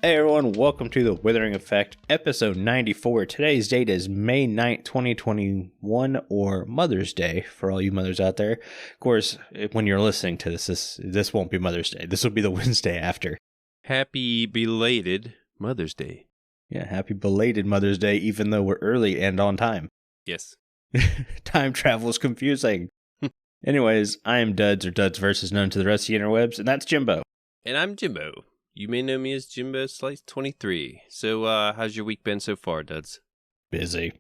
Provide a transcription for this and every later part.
Hey everyone, welcome to the Withering Effect, episode 94. Today's date is May 9th, 2021, or Mother's Day, for all you mothers out there. Of course, when you're listening to this won't be Mother's Day. This will be the Wednesday after. Happy belated Mother's Day. Yeah, happy belated Mother's Day, even though we're early and on time. Yes. Time travel is confusing. Anyways, I am Duds, or Duds versus known to the rest of the interwebs, and that's Jimbo. And I'm Jimbo. You may know me as Jimbo Slice 23. So, how's your week been so far, Duds? Busy.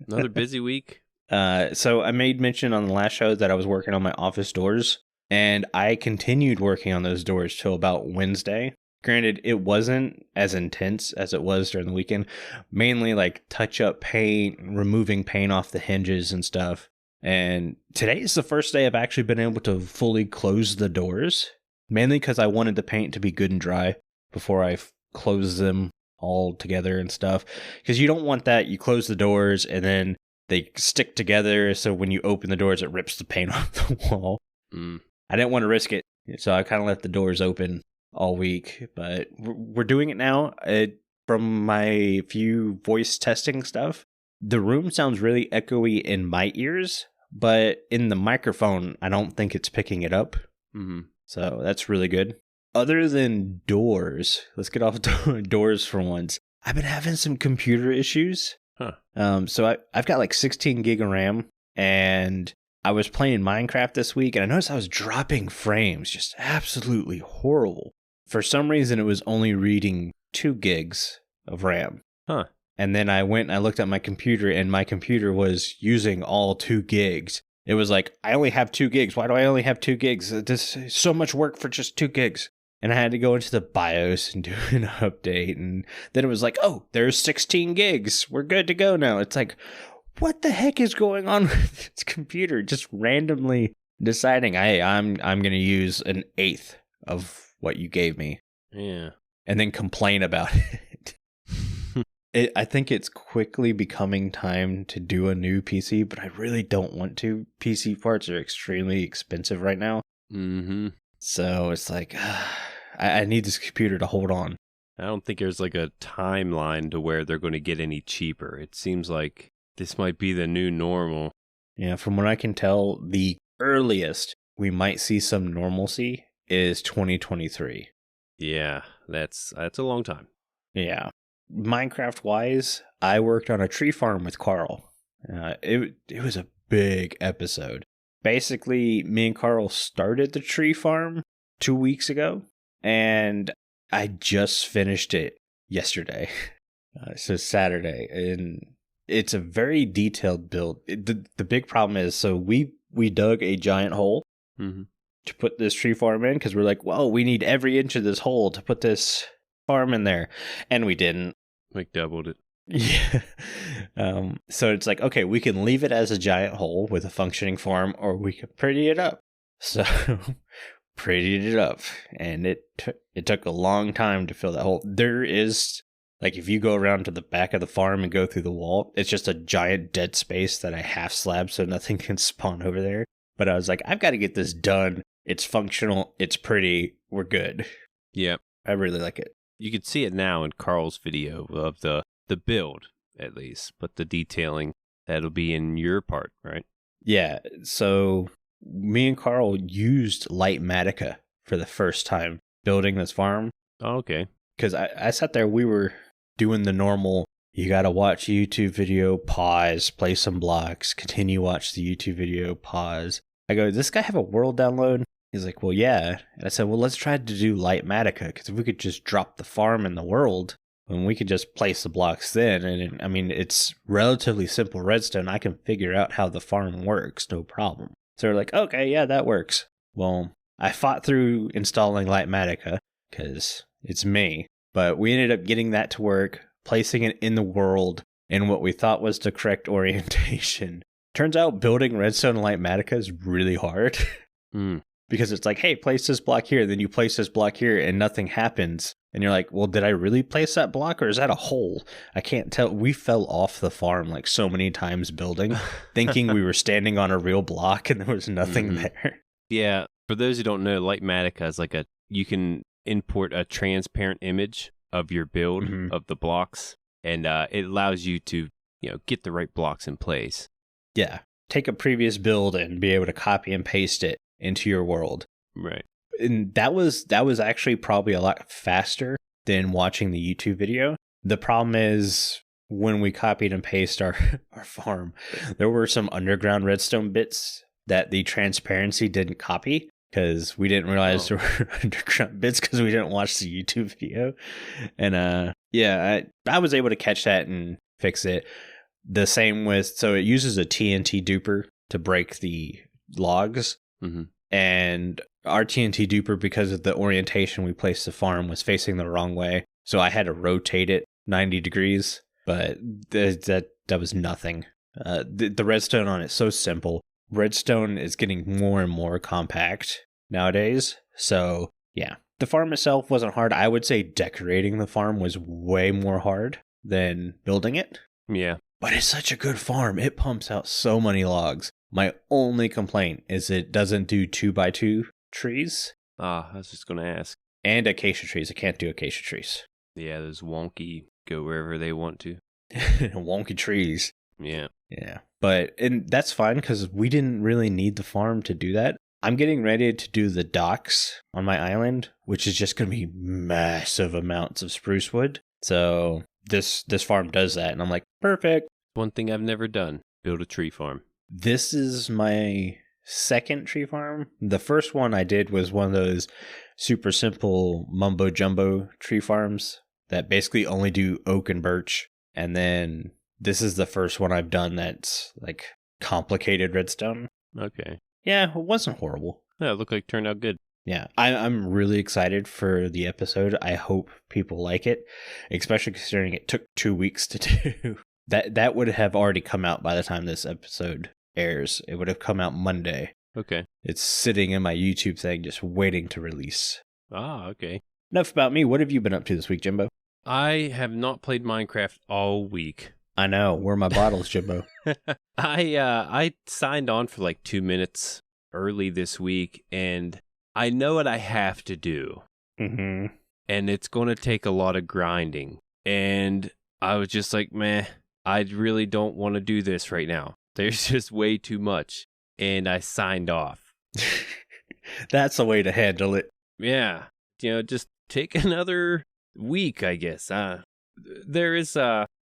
Another busy week? So I made mention on the last show that I was working on my office doors, and I continued working on those doors till about Wednesday. Granted, it wasn't as intense as it was during the weekend, mainly like touch-up paint, removing paint off the hinges and stuff. And today is the first day I've actually been able to fully close the doors. Mainly because I wanted the paint to be good and dry before I close them all together and stuff. Because you don't want that. You close the doors and then they stick together. So when you open the doors, it rips the paint off the wall. I didn't want to risk it. So I kind of left the doors open all week. But we're doing it now. From my few voice testing stuff, the room sounds really echoey in my ears. But in the microphone, I don't think it's picking it up. Mm-hmm. So that's really good. Other than doors, let's get off doors for once. I've been having some computer issues. So I've got like 16 gig of RAM, and I was playing Minecraft this week, and I noticed I was dropping frames, just absolutely horrible. For some reason, it was only reading 2 gigs of RAM. And then I went and I looked at my computer, and my computer was using all 2 gigs. It was like, I only have 2 gigs. Why do I only have 2 gigs? This is so much work for just 2 gigs. And I had to go into the BIOS and do an update. And then it was like, oh, there's 16 gigs. We're good to go now. It's like, what the heck is going on with this computer? Just randomly deciding, hey, I'm going to use an eighth of what you gave me. Yeah. And then complain about it. I think it's quickly becoming time to do a new PC, but I really don't want to. PC parts are extremely expensive right now. Mm-hmm. So it's like, I need this computer to hold on. I don't think there's like a timeline to where they're going to get any cheaper. It seems like this might be the new normal. Yeah, from what I can tell, the earliest we might see some normalcy is 2023. Yeah, that's a long time. Yeah. Minecraft-wise, I worked on a tree farm with Carl. It was a big episode. Basically, me and Carl started the tree farm 2 weeks ago, and I just finished it yesterday. So Saturday, and it's a very detailed build. The big problem is, so we dug a giant hole to put this tree farm in, because we're like, well, we need every inch of this hole to put this farm in there, and we didn't. Like doubled it. Yeah. So it's like, okay, we can leave it as a giant hole with a functioning farm, or we could pretty it up. So prettied it up, and it took a long time to fill that hole. There is, like, if you go around to the back of the farm and go through the wall, it's just a giant dead space that I half slabbed so nothing can spawn over there. But I was like, I've got to get this done. It's functional. It's pretty. We're good. Yeah. I really like it. You could see it now in Carl's video of the build, at least, but the detailing, that'll be in your part, right? Yeah, so me and Carl used Lightmatica for the first time building this farm. Oh, okay. Because I sat there, we were doing the normal, you gotta watch a YouTube video, pause, play some blocks, continue watch the YouTube video, pause. I go, does this guy have a world download? He's like, well, yeah. And I said, well, let's try to do Lightmatica, because if we could just drop the farm in the world, then we could just place the blocks then. And I mean, it's relatively simple redstone. I can figure out how the farm works, no problem. So we're like, okay, yeah, that works. Well, I fought through installing Lightmatica, because it's me. But we ended up getting that to work, placing it in the world in what we thought was the correct orientation. Turns out building redstone and Lightmatica is really hard. Because it's like, hey, place this block here, then you place this block here, and nothing happens. And you're like, well, did I really place that block, or is that a hole? I can't tell. We fell off the farm like so many times building, thinking we were standing on a real block, and there was nothing there. Yeah, for those who don't know, Lightmatica is like you can import a transparent image of your build of the blocks, and it allows you to, get the right blocks in place. Yeah. Take a previous build and be able to copy and paste it into your world. Right. And that was actually probably a lot faster than watching the YouTube video. The problem is when we copied and pasted our farm, there were some underground redstone bits that the transparency didn't copy because we didn't realize there were underground bits because we didn't watch the YouTube video. And I was able to catch that and fix it. The same with, so it uses a TNT duper to break the logs. Mm-hmm. And our TNT duper, because of the orientation we placed the farm, was facing the wrong way. So I had to rotate it 90 degrees, but that was nothing. The redstone on it's so simple. Redstone is getting more and more compact nowadays. So yeah, the farm itself wasn't hard. I would say decorating the farm was way more hard than building it. Yeah. But it's such a good farm. It pumps out so many logs. My only complaint is it doesn't do 2x2 trees. I was just going to ask. And acacia trees. It can't do acacia trees. Yeah, those wonky go wherever they want to. Wonky trees. Yeah. Yeah. And that's fine because we didn't really need the farm to do that. I'm getting ready to do the docks on my island, which is just going to be massive amounts of spruce wood. So this farm does that. And I'm like, perfect. One thing I've never done, build a tree farm. This is my second tree farm. The first one I did was one of those super simple mumbo jumbo tree farms that basically only do oak and birch. And then this is the first one I've done that's like complicated redstone. Okay. Yeah, it wasn't horrible. Yeah, it looked like it turned out good. Yeah, I'm really excited for the episode. I hope people like it, especially considering it took 2 weeks to do. That would have already come out by the time this episode airs. It would have come out Monday. Okay. It's sitting in my YouTube thing just waiting to release. Okay. Enough about me. What have you been up to this week, Jimbo? I have not played Minecraft all week. I know. Where are my bottles, Jimbo? I signed on for like 2 minutes early this week, and I know what I have to do. Mm-hmm. And it's going to take a lot of grinding. And I was just like, meh, I really don't want to do this right now. There's just way too much. And I signed off. That's the way to handle it. Yeah. Just take another week, I guess. There is,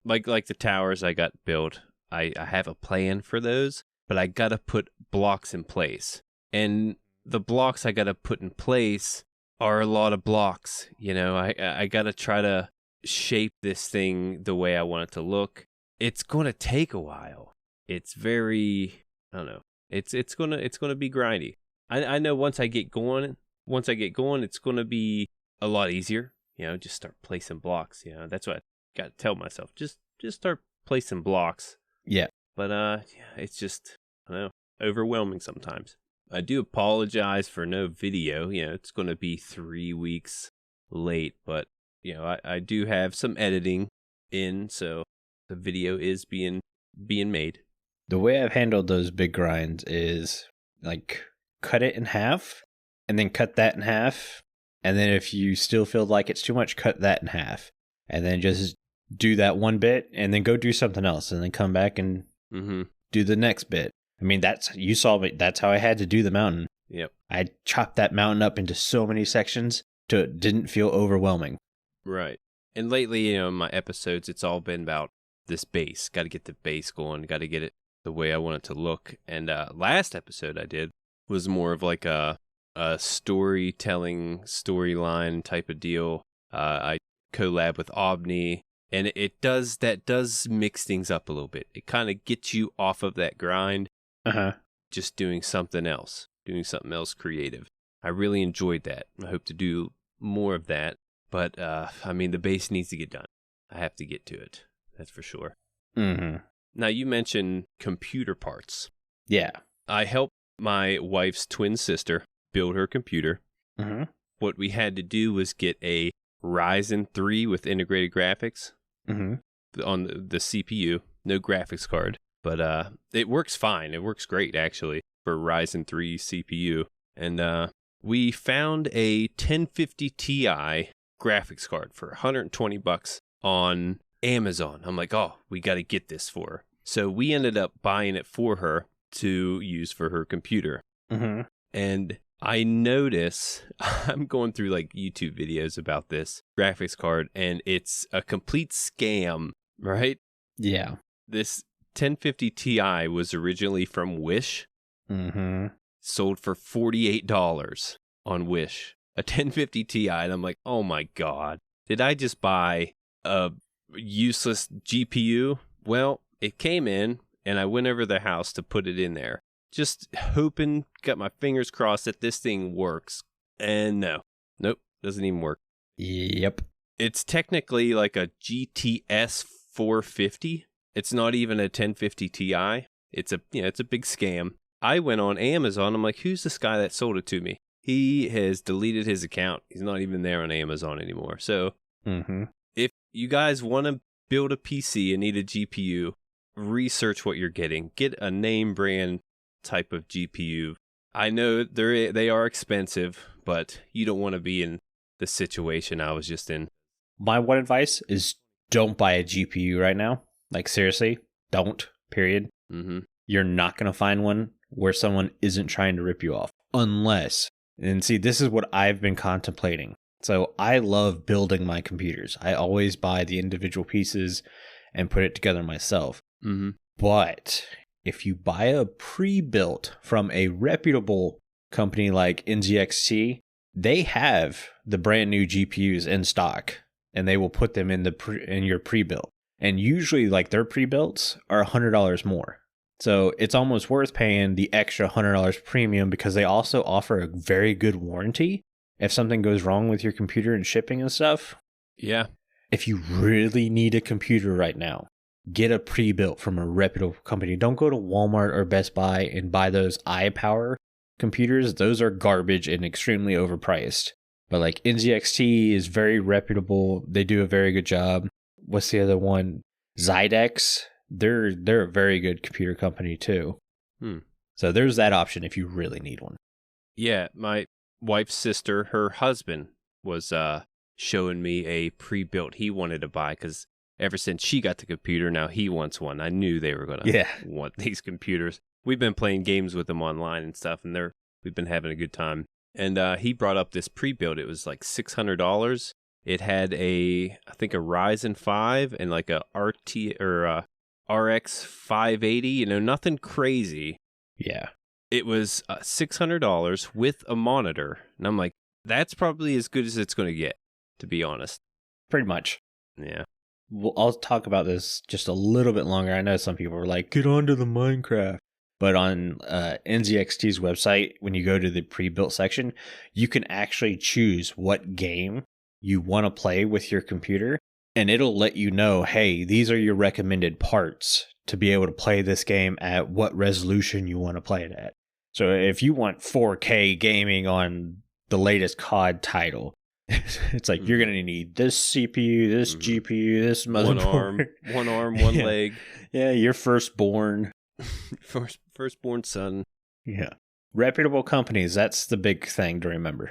like the towers I got built, I have a plan for those, but I got to put blocks in place. And the blocks I got to put in place are a lot of blocks. I got to try to shape this thing the way I want it to look. It's going to take a while. It's very, I don't know. It's going to be grindy. I know once I get going, it's going to be a lot easier. Just start placing blocks. That's what I got to tell myself. Just start placing blocks. Yeah. But it's just, I don't know, overwhelming sometimes. I do apologize for no video. It's going to be 3 weeks late, but I do have some editing in, so the video is being made. The way I've handled those big grinds is like cut it in half and then cut that in half. And then if you still feel like it's too much, cut that in half. And then just do that one bit and then go do something else and then come back and do the next bit. I mean, you saw me. That's how I had to do the mountain. Yep. I chopped that mountain up into so many sections till it didn't feel overwhelming. Right. And lately, in my episodes, it's all been about this base. Got to get the base going. Got to get it the way I want it to look. And last episode I did was more of like a storytelling, storyline type of deal. I collab with Aubni, and it does mix things up a little bit. It kind of gets you off of that grind. Just doing something else creative. I really enjoyed that. I hope to do more of that. But, the base needs to get done. I have to get to it. That's for sure. Mm-hmm. Now, you mentioned computer parts. Yeah. I helped my wife's twin sister build her computer. Mm-hmm. What we had to do was get a Ryzen 3 with integrated graphics on the CPU. No graphics card. But it works fine. It works great, actually, for Ryzen 3 CPU. And we found a 1050 Ti graphics card for $120 on Amazon. I'm like, oh, we got to get this for her. So we ended up buying it for her to use for her computer. Mm-hmm. And I notice, I'm going through like YouTube videos about this graphics card, and it's a complete scam, right? Yeah. This 1050 Ti was originally from Wish. Mm-hmm. Sold for $48 on Wish. A 1050 Ti, and I'm like, oh my God. Did I just buy a useless GPU? Well, it came in, and I went over to the house to put it in there. Just hoping, got my fingers crossed that this thing works. And nope, doesn't even work. Yep. It's technically like a GTS 450. It's not even a 1050 Ti. It's a big scam. I went on Amazon. I'm like, who's this guy that sold it to me? He has deleted his account. He's not even there on Amazon anymore. So if you guys want to build a PC and need a GPU, research what you're getting. Get a name brand type of GPU. I know they are expensive, but you don't want to be in the situation I was just in. My one advice is don't buy a GPU right now. Like, seriously, don't, period. Mm-hmm. You're not going to find one where someone isn't trying to rip you off. Unless, and see, this is what I've been contemplating. So I love building my computers. I always buy the individual pieces and put it together myself. Mm-hmm. But if you buy a pre-built from a reputable company like NZXT, they have the brand new GPUs in stock, and they will put them in your pre-built. And usually, like, their pre-builts are $100 more. So it's almost worth paying the extra $100 premium because they also offer a very good warranty if something goes wrong with your computer and shipping and stuff. Yeah. If you really need a computer right now, get a pre-built from a reputable company. Don't go to Walmart or Best Buy and buy those iPower computers. Those are garbage and extremely overpriced. But like NZXT is very reputable. They do a very good job. What's the other one? Zydex. They're a very good computer company too. So there's that option if you really need one. Yeah, my wife's sister, her husband was showing me a pre-built he wanted to buy because ever since she got the computer, now he wants one. I knew they were going to want these computers. We've been playing games with them online and stuff, and we've been having a good time. And he brought up this pre-built. It was like $600. It had I think a Ryzen 5 and like a RT or RX 580, nothing crazy. Yeah. It was $600 with a monitor. And I'm like, that's probably as good as it's going to get, to be honest. Pretty much. Yeah. Well, I'll talk about this just a little bit longer. I know some people are like, get onto the Minecraft. But on NZXT's website, when you go to the pre-built section, you can actually choose what game you want to play with your computer. And it'll let you know, hey, these are your recommended parts to be able to play this game at what resolution you want to play it at. So if you want 4K gaming on the latest COD title, it's like you're going to need this CPU, this GPU, this motherboard. One arm, one leg. Yeah, your firstborn. Firstborn son. Yeah. Reputable companies, that's the big thing to remember.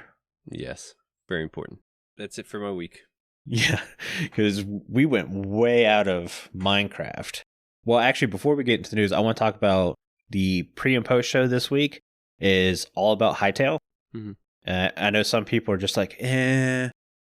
Yes, very important. That's it for my week. Yeah, because we went way out of Minecraft. Well, actually, before we get into the news, I want to talk about the pre and post show this week is all about Hightail. Mm-hmm. I know some people are just like,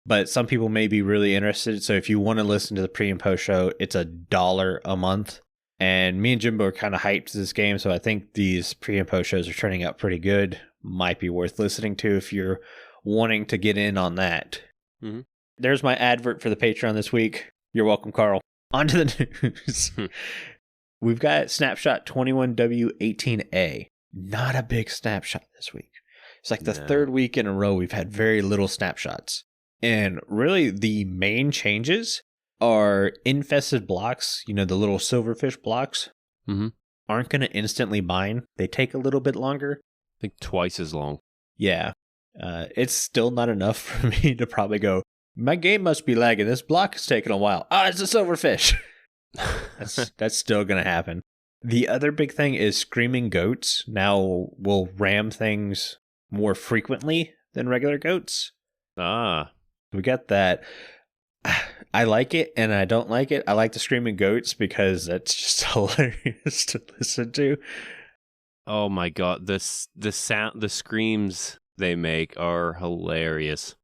but some people may be really interested. So if you want to listen to the pre and post show, it's $1 a month. And me and Jimbo are kind of hyped to this game. So I think these pre and post shows are turning out pretty good. Might be worth listening to if you're wanting to get in on that. Mm-hmm. There's my advert for the Patreon this week. You're welcome, Carl. On to the news. We've got Snapshot 21W18A. Not a big snapshot this week. It's like the third week in a row we've had very little snapshots. And really the main changes are infested blocks, the little silverfish blocks, aren't going to instantly mine. They take a little bit longer. I think twice as long. Yeah. It's still not enough for me to probably go, my game must be lagging. This block is taking a while. It's a silverfish. That's still going to happen. The other big thing is screaming goats now will ram things more frequently than regular goats. Ah. We got that. I like it and I don't like it. I like the screaming goats because that's just hilarious to listen to. Oh my god, the sound, the screams they make are hilarious.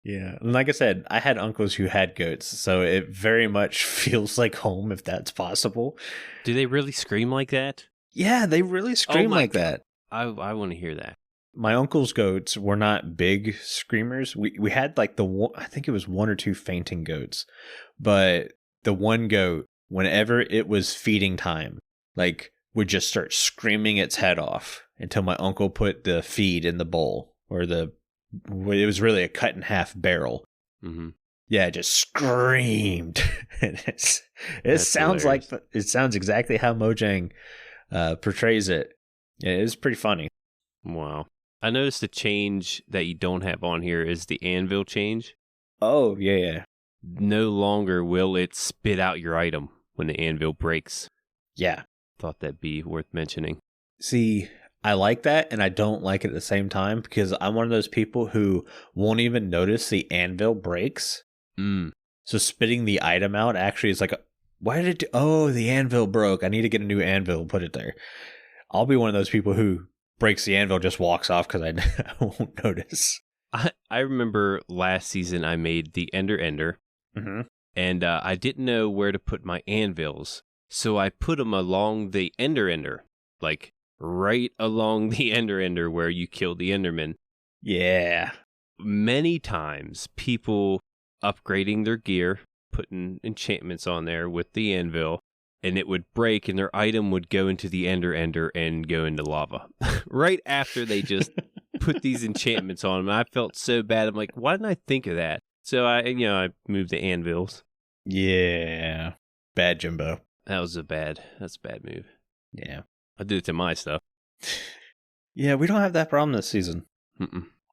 Yeah, and like I said, I had uncles who had goats, so it very much feels like home if that's possible. Do they really scream like that? Yeah, they really scream like that. I want to hear that. My uncle's goats were not big screamers. We had like I think it was one or two fainting goats, but the one goat, whenever it was feeding time, like would just start screaming its head off until my uncle put the feed in the bowl, or it was really a cut in half barrel. Mm-hmm. Yeah, it just screamed. It sounds hilarious. like it sounds exactly how Mojang portrays it. Yeah, it is pretty funny. Wow. I noticed the change that you don't have on here is the anvil change. Oh, yeah. No longer will it spit out your item when the anvil breaks. Yeah. Thought that'd be worth mentioning. See, I like that and I don't like it at the same time because I'm one of those people who won't even notice the anvil breaks. So spitting the item out actually is like, why did the anvil broke. I need to get a new anvil, put it there. I'll be one of those people who breaks the anvil, just walks off because I won't notice. I remember last season I made the Ender, mm-hmm. and I didn't know where to put my anvils. So I put them along the Ender, like right along the Ender where you kill the Enderman. Yeah. Many times people upgrading their gear, putting enchantments on there with the anvil, and it would break and their item would go into the Ender and go into lava. Right after they just put these enchantments on them. I felt so bad. I'm like, why didn't I think of that? So I moved the anvils. Yeah. Bad Jimbo. That's a bad move. Yeah. I did it to my stuff. Yeah, we don't have that problem this season.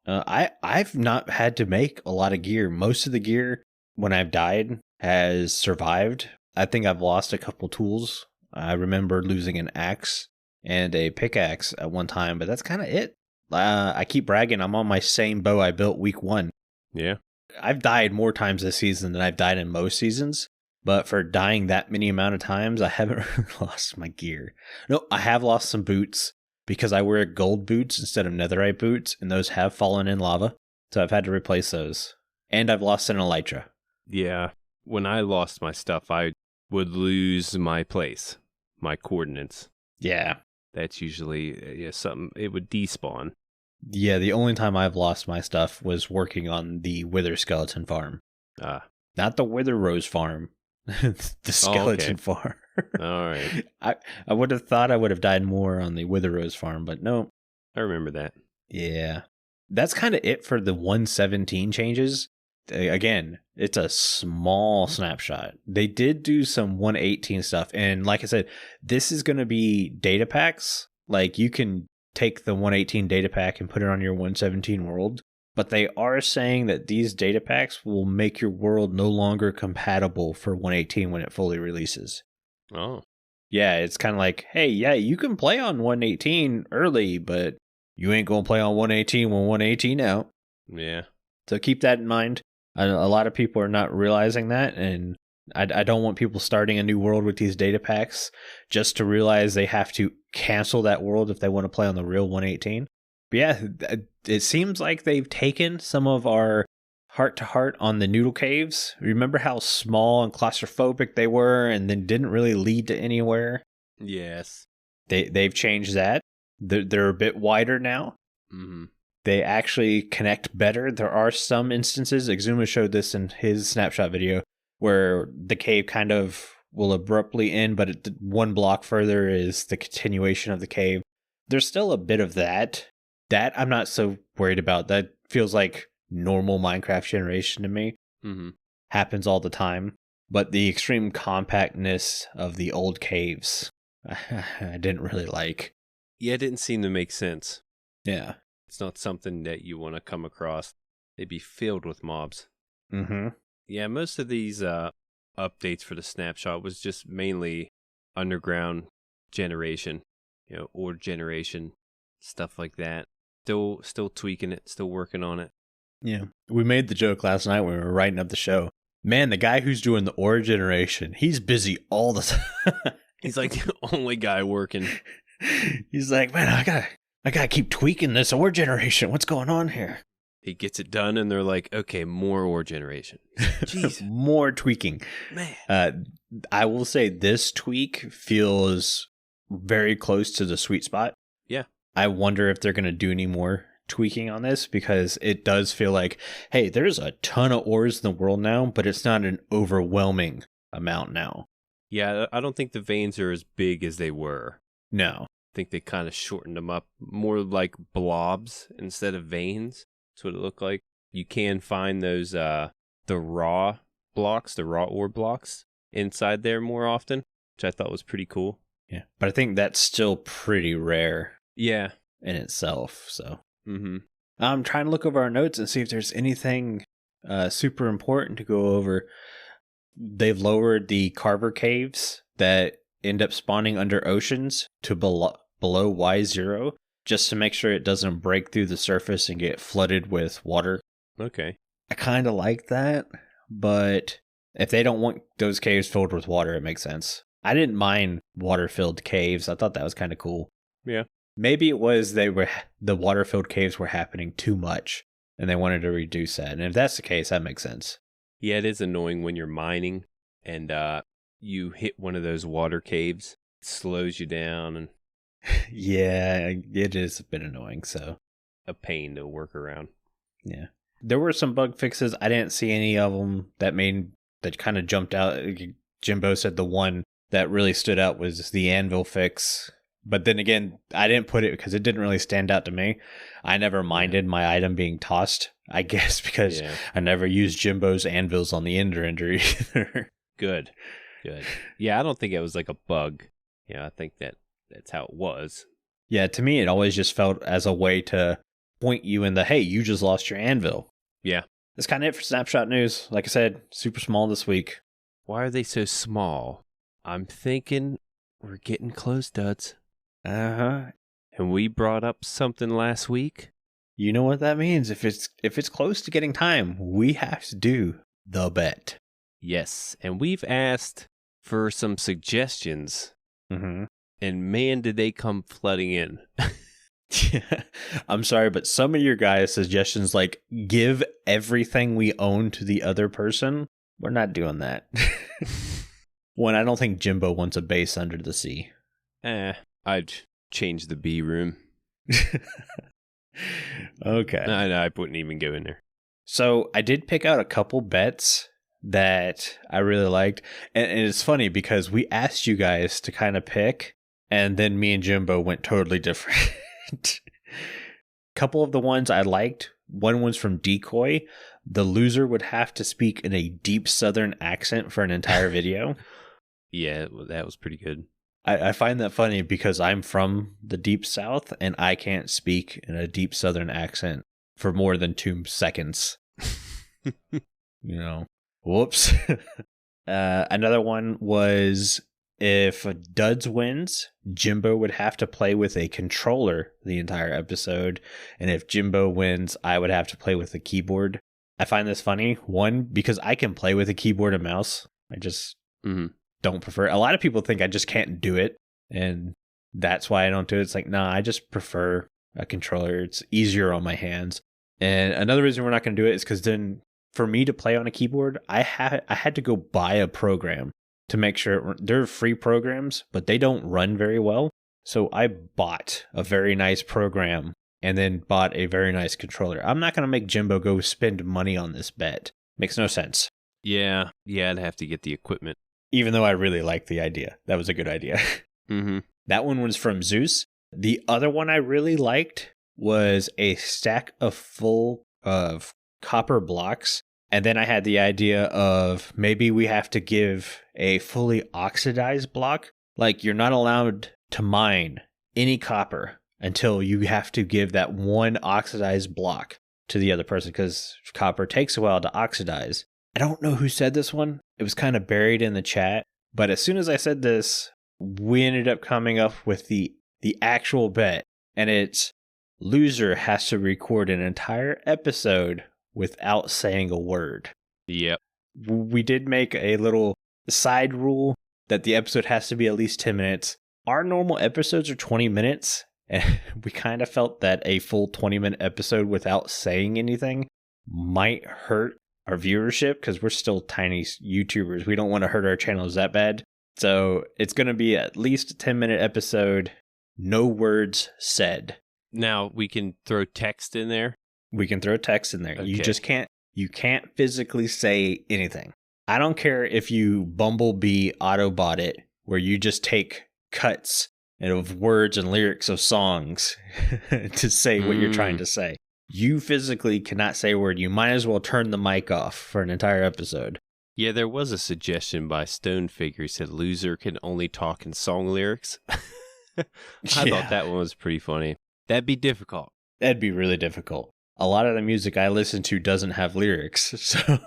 I've not had to make a lot of gear. Most of the gear when I've died has survived. I think I've lost a couple tools. I remember losing an axe and a pickaxe at one time, but that's kind of it. I keep bragging I'm on my same bow I built week 1. Yeah. I've died more times this season than I've died in most seasons, but for dying that many amount of times, I haven't lost my gear. No, I have lost some boots because I wear gold boots instead of netherite boots, and those have fallen in lava, so I've had to replace those. And I've lost an elytra. Yeah. When I lost my stuff, I would lose my place, my coordinates. Yeah. That's usually something, it would despawn. Yeah, the only time I've lost my stuff was working on the Wither skeleton farm. Not the Wither Rose farm. The skeleton farm. All right. I would have thought I would have died more on the Wither Rose farm, but no. I remember that. Yeah. That's kind of it for the 117 changes. Again, it's a small snapshot. They did do some 118 stuff. And like I said, this is going to be data packs. Like you can take the 118 data pack and put it on your 117 world. But they are saying that these data packs will make your world no longer compatible for 118 when it fully releases. Oh. Yeah, it's kind of like, hey, yeah, you can play on 118 early, but you ain't going to play on 118 when 118 out. Yeah. So keep that in mind. A lot of people are not realizing that, and I don't want people starting a new world with these data packs just to realize they have to cancel that world if they want to play on the real 118. But yeah, it seems like they've taken some of our heart-to-heart on the noodle caves. Remember how small and claustrophobic they were and then didn't really lead to anywhere? Yes. They've changed that. They're a bit wider now. Mm-hmm. They actually connect better. There are some instances, Exuma showed this in his snapshot video, where the cave kind of will abruptly end, but one block further is the continuation of the cave. There's still a bit of that. That I'm not so worried about. That feels like normal Minecraft generation to me. Mm-hmm. Happens all the time. But the extreme compactness of the old caves, I didn't really like. Yeah, it didn't seem to make sense. Yeah. It's not something that you want to come across. They'd be filled with mobs. Mm-hmm. Yeah, most of these updates for the snapshot was just mainly underground generation, ore generation, stuff like that. Still tweaking it, still working on it. Yeah. We made the joke last night when we were writing up the show. Man, the guy who's doing the ore generation, he's busy all the time. He's like the only guy working. He's like, man, I gotta keep tweaking this ore generation. What's going on here? He gets it done, and they're like, okay, more ore generation. Jeez. More tweaking. Man. I will say this tweak feels very close to the sweet spot. Yeah. I wonder if they're going to do any more tweaking on this, because it does feel like, hey, there's a ton of ores in the world now, but it's not an overwhelming amount now. Yeah, I don't think the veins are as big as they were. No. I think they kind of shortened them up, more like blobs instead of veins. That's what it looked like. You can find those, the raw ore blocks inside there more often, which I thought was pretty cool. Yeah, but I think that's still pretty rare. Yeah. In itself, so. Mm-hmm. I'm trying to look over our notes and see if there's anything super important to go over. They've lowered the Carver caves that end up spawning under oceans to below Y0, just to make sure it doesn't break through the surface and get flooded with water. Okay. I kind of like that, but if they don't want those caves filled with water, it makes sense. I didn't mind water-filled caves. I thought that was kind of cool. Yeah. Maybe it was the water-filled caves were happening too much, and they wanted to reduce that. And if that's the case, that makes sense. Yeah, it is annoying when you're mining and you hit one of those water caves. It slows you down, and yeah, it is a bit annoying. So a pain to work around. Yeah, there were some bug fixes. I didn't see any of them that kind of jumped out. Jimbo said the one that really stood out was the anvil fix. But then again, I didn't put it because it didn't really stand out to me. I never minded my item being tossed, I guess, because I never used Jimbo's anvils on the ender either. Good. Yeah, I don't think it was like a bug. Yeah, I think that's how it was. Yeah, to me, it always just felt as a way to point you in the, hey, you just lost your anvil. Yeah. That's kind of it for Snapshot News. Like I said, super small this week. Why are they so small? I'm thinking we're getting close, duds. Uh-huh. And we brought up something last week. You know what that means. If it's close to getting time, we have to do the bet. Yes, and we've asked for some suggestions. Mm-hmm. And man, did they come flooding in. I'm sorry, but some of your guys' suggestions, like, give everything we own to the other person, we're not doing that. One, I don't think Jimbo wants a base under the sea. I'd change the B room. Okay. No, I wouldn't even go in there. So I did pick out a couple bets that I really liked. And it's funny because we asked you guys to kind of pick, and then me and Jimbo went totally different. Couple of the ones I liked. One was from Decoy. The loser would have to speak in a deep southern accent for an entire video. Yeah, that was pretty good. I find that funny because I'm from the deep south and I can't speak in a deep southern accent for more than 2 seconds. Whoops. Another one was, if Duds wins, Jimbo would have to play with a controller the entire episode. And if Jimbo wins, I would have to play with a keyboard. I find this funny. One, because I can play with a keyboard and mouse. I just don't prefer it. A lot of people think I just can't do it, and that's why I don't do it. It's like, nah, I just prefer a controller. It's easier on my hands. And another reason we're not going to do it is because then for me to play on a keyboard, I had to go buy a program to make sure. They're free programs, but they don't run very well. So I bought a very nice program and then bought a very nice controller. I'm not going to make Jimbo go spend money on this bet. Makes no sense. Yeah, I'd have to get the equipment. Even though I really like the idea. That was a good idea. That one was from Zeus. The other one I really liked was a stack full of copper blocks. And then I had the idea of maybe we have to give a fully oxidized block. Like, you're not allowed to mine any copper until you have to give that one oxidized block to the other person, because copper takes a while to oxidize. I don't know who said this one. It was kind of buried in the chat. But as soon as I said this, we ended up coming up with the actual bet. And it's loser has to record an entire episode without saying a word. Yep. We did make a little side rule that the episode has to be at least 10 minutes. Our normal episodes are 20 minutes, and we kind of felt that a full 20-minute episode without saying anything might hurt our viewership because we're still tiny YouTubers. We don't want to hurt our channels that bad. So it's going to be at least a 10-minute episode, no words said. Now we can throw text in there. We can throw text in there. Okay. You can't physically say anything. I don't care if you Bumblebee Autobot it, where you just take cuts of words and lyrics of songs to say what you're trying to say. You physically cannot say a word. You might as well turn the mic off for an entire episode. Yeah, there was a suggestion by StoneFigure. He said loser can only talk in song lyrics. I thought that one was pretty funny. That'd be difficult. That'd be really difficult. A lot of the music I listen to doesn't have lyrics, so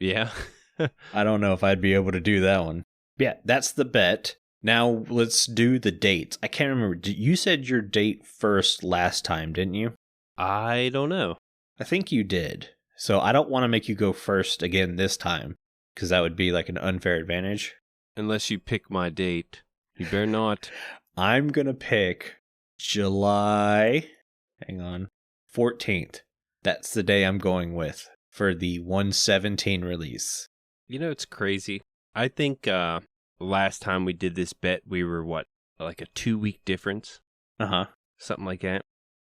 yeah. I don't know if I'd be able to do that one. Yeah, that's the bet. Now let's do the dates. I can't remember. You said your date first last time, didn't you? I don't know. I think you did. So I don't want to make you go first again this time, because that would be like an unfair advantage. Unless you pick my date. You better not. I'm going to pick July 14th. That's the day I'm going with for the 117 release. You know, it's crazy. I think last time we did this bet, we were, like a 2-week difference? Uh-huh. Something like that.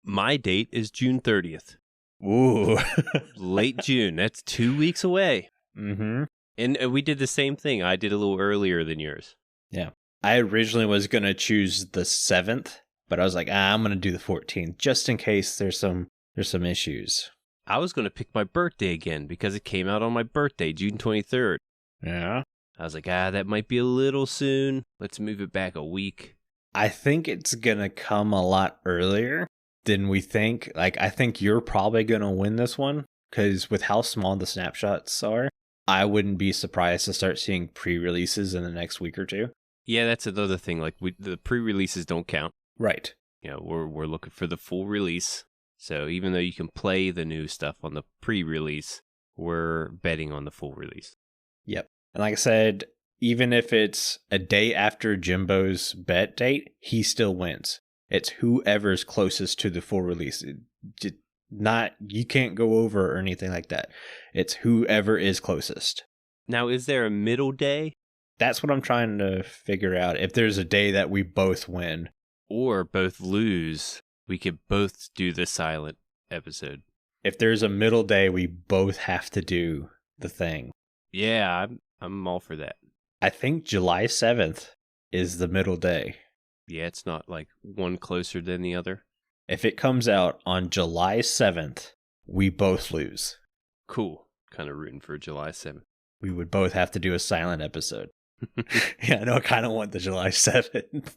My date is June 30th. Ooh. Late June. That's 2 weeks away. Mm-hmm. And we did the same thing. I did a little earlier than yours. Yeah. I originally was going to choose the 7th, but I was like, I'm going to do the 14th, just in case there's some issues. I was going to pick my birthday again because it came out on my birthday, June 23rd. Yeah. I was like, that might be a little soon. Let's move it back a week. I think it's going to come a lot earlier than we think. Like, I think you're probably going to win this one because with how small the snapshots are, I wouldn't be surprised to start seeing pre-releases in the next week or two. Yeah, that's another thing. Like, the pre-releases don't count. Right. You know, we're looking for the full release. So even though you can play the new stuff on the pre-release, we're betting on the full release. Yep. And like I said, even if it's a day after Jimbo's bet date, he still wins. It's whoever's closest to the full release. You can't go over or anything like that. It's whoever is closest. Now, is there a middle day? That's what I'm trying to figure out. If there's a day that we both win. Or both lose. We could both do the silent episode. If there's a middle day, we both have to do the thing. Yeah, I'm all for that. I think July 7th is the middle day. Yeah, it's not like one closer than the other. If it comes out on July 7th, we both lose. Cool. Kind of rooting for July 7th. We would both have to do a silent episode. Yeah, I know. I kind of want the July 7th.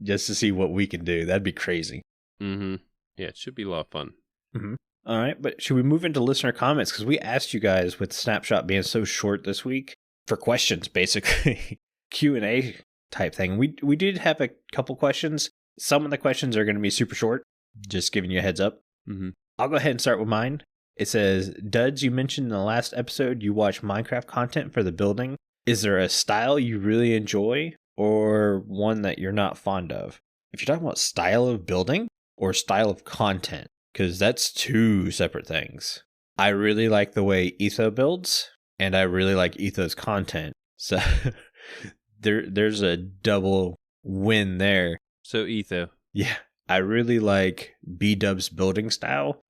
Just to see what we can do. That'd be crazy. Mm-hmm. Yeah, it should be a lot of fun. Mm-hmm. All right, but should we move into listener comments? Because we asked you guys, with Snapshot being so short this week, for questions, basically. Q&A type thing. We did have a couple questions. Some of the questions are going to be super short. Just giving you a heads up. Mm-hmm. I'll go ahead and start with mine. It says, Duds, you mentioned in the last episode you watch Minecraft content for the building. Is there a style you really enjoy or one that you're not fond of? If you're talking about style of building or style of content, because that's two separate things. I really like the way Etho builds, and I really like Etho's content. So there's a double win there. So Etho. Yeah. I really like B-Dub's building style,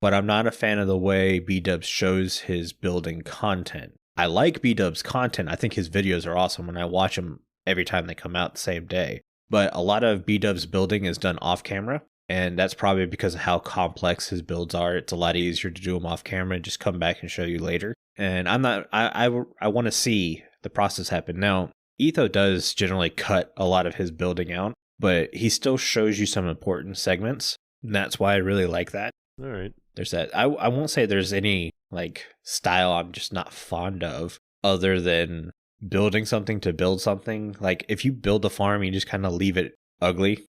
but I'm not a fan of the way B-Dub shows his building content. I like B-Dub's content. I think his videos are awesome, and I watch them every time they come out the same day. But a lot of B-Dub's building is done off camera, and that's probably because of how complex his builds are. It's a lot easier to do them off camera and just come back and show you later. And I want to see the process happen. Now, Etho does generally cut a lot of his building out, but he still shows you some important segments. And that's why I really like that. All right. There's that. I won't say there's any like style I'm just not fond of other than building something to build something. Like if you build a farm, you just kind of leave it ugly.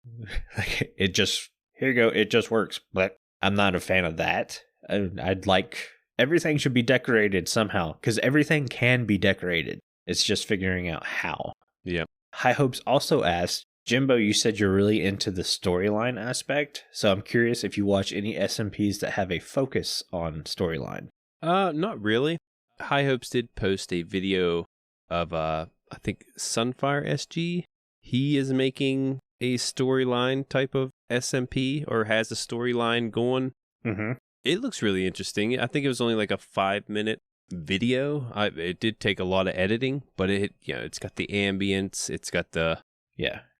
Like it just here you go, it just works. But I'm not a fan of that. I'd like everything should be decorated somehow, because everything can be decorated. It's just figuring out how. Yeah. High Hopes also asked, Jimbo, you said you're really into the storyline aspect, so I'm curious if you watch any SMPs that have a focus on storyline. Not really. High Hopes did post a video of, I think, Sunfire SG. He is making a storyline type of SMP, or has a storyline going. Mm-hmm. It looks really interesting. I think it was only like a 5-minute video. It did take a lot of editing, but it's got the ambience, it's got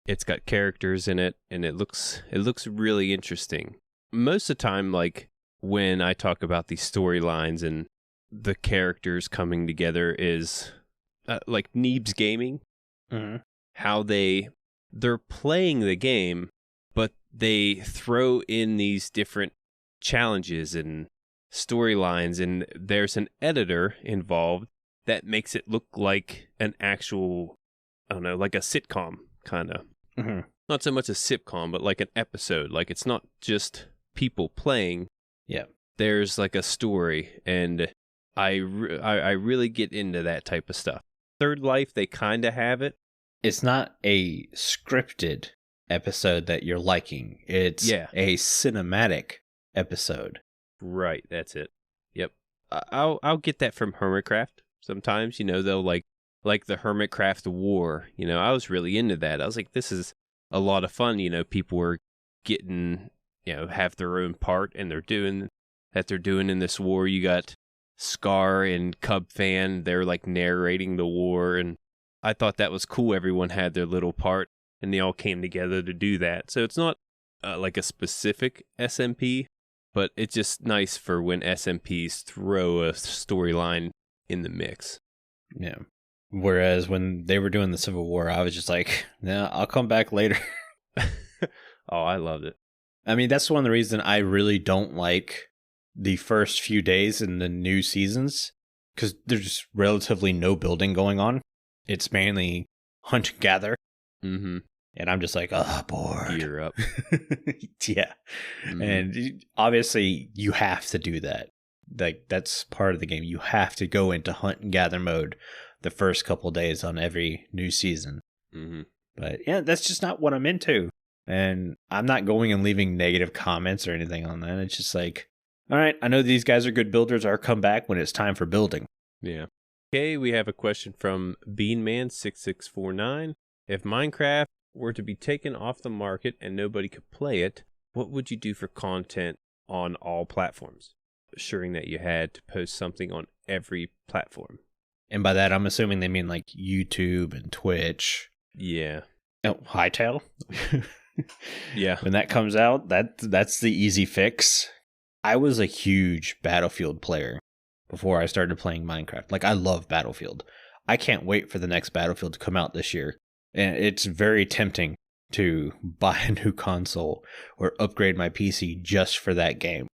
it's got characters in it, and it looks really interesting. Most of the time, like when I talk about these storylines and the characters coming together, is like Neebs Gaming. Mm-hmm. How they're playing the game, but they throw in these different challenges and storylines, and there's an editor involved that makes it look like an actual, I don't know, like a sitcom kind of. Mm-hmm. Not so much a sitcom, but like an episode. Like it's not just people playing. Yeah. There's like a story, and I really get into that type of stuff. Third Life, they kind of have it. It's not a scripted episode that you're liking. It's a cinematic episode. Right, that's it. Yep. I'll get that from Hermitcraft sometimes. They'll like the Hermitcraft War. I was really into that. I was like, this is a lot of fun. People were getting, have their own part, and they're doing in this war. You got Scar and Cub Fan. They're like narrating the war, and I thought that was cool. Everyone had their little part, and they all came together to do that. So it's not like a specific SMP, but it's just nice for when SMPs throw a storyline in the mix. Yeah. Whereas when they were doing the Civil War, I was just like, no, I'll come back later. Oh, I loved it. I mean, that's one of the reasons I really don't like the first few days in the new seasons, because there's relatively no building going on. It's mainly hunt and gather. Mm-hmm. And I'm just like, oh, bored. Gear up. Yeah. Mm-hmm. And obviously, you have to do that. Like, that's part of the game. You have to go into hunt and gather mode the first couple days on every new season. Mm-hmm. But yeah, that's just not what I'm into. And I'm not going and leaving negative comments or anything on that. It's just like, all right, I know these guys are good builders. I'll come back when it's time for building. Yeah. Okay, we have a question from Beanman6649. If Minecraft were to be taken off the market and nobody could play it, what would you do for content on all platforms, assuring that you had to post something on every platform? And by that, I'm assuming they mean like YouTube and Twitch. Yeah. Oh, Hightail? Yeah. When that comes out, that's the easy fix. I was a huge Battlefield player before I started playing Minecraft. Like, I love Battlefield. I can't wait for the next Battlefield to come out this year. And it's very tempting to buy a new console or upgrade my PC just for that game.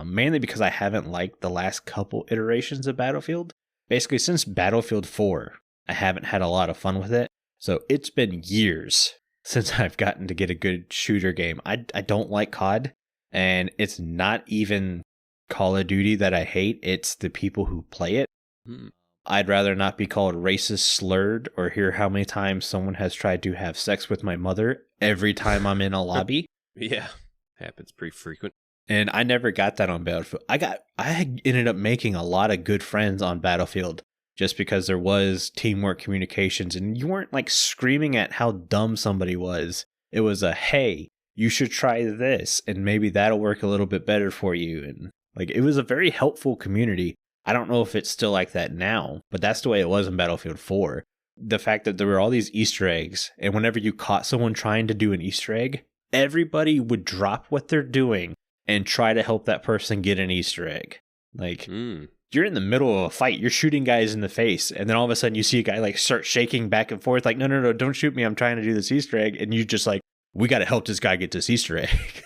Mainly because I haven't liked the last couple iterations of Battlefield. Basically, since Battlefield 4, I haven't had a lot of fun with it. So it's been years since I've gotten to get a good shooter game. I don't like COD, and it's not even Call of Duty that I hate. It's the people who play it. I'd rather not be called racist, slurred, or hear how many times someone has tried to have sex with my mother every time I'm in a lobby. Yeah, happens pretty frequent. And I never got that on Battlefield. I ended up making a lot of good friends on Battlefield just because there was teamwork communications, and you weren't like screaming at how dumb somebody was. It was a, hey, you should try this, and maybe that'll work a little bit better for you. And like, it was a very helpful community. I don't know if it's still like that now, but that's the way it was in Battlefield 4. The fact that there were all these Easter eggs, and whenever you caught someone trying to do an Easter egg, everybody would drop what they're doing and try to help that person get an Easter egg. Like, you're in the middle of a fight, you're shooting guys in the face, and then all of a sudden you see a guy like start shaking back and forth, like, no, don't shoot me, I'm trying to do this Easter egg, and you just like, we got to help this guy get this Easter egg.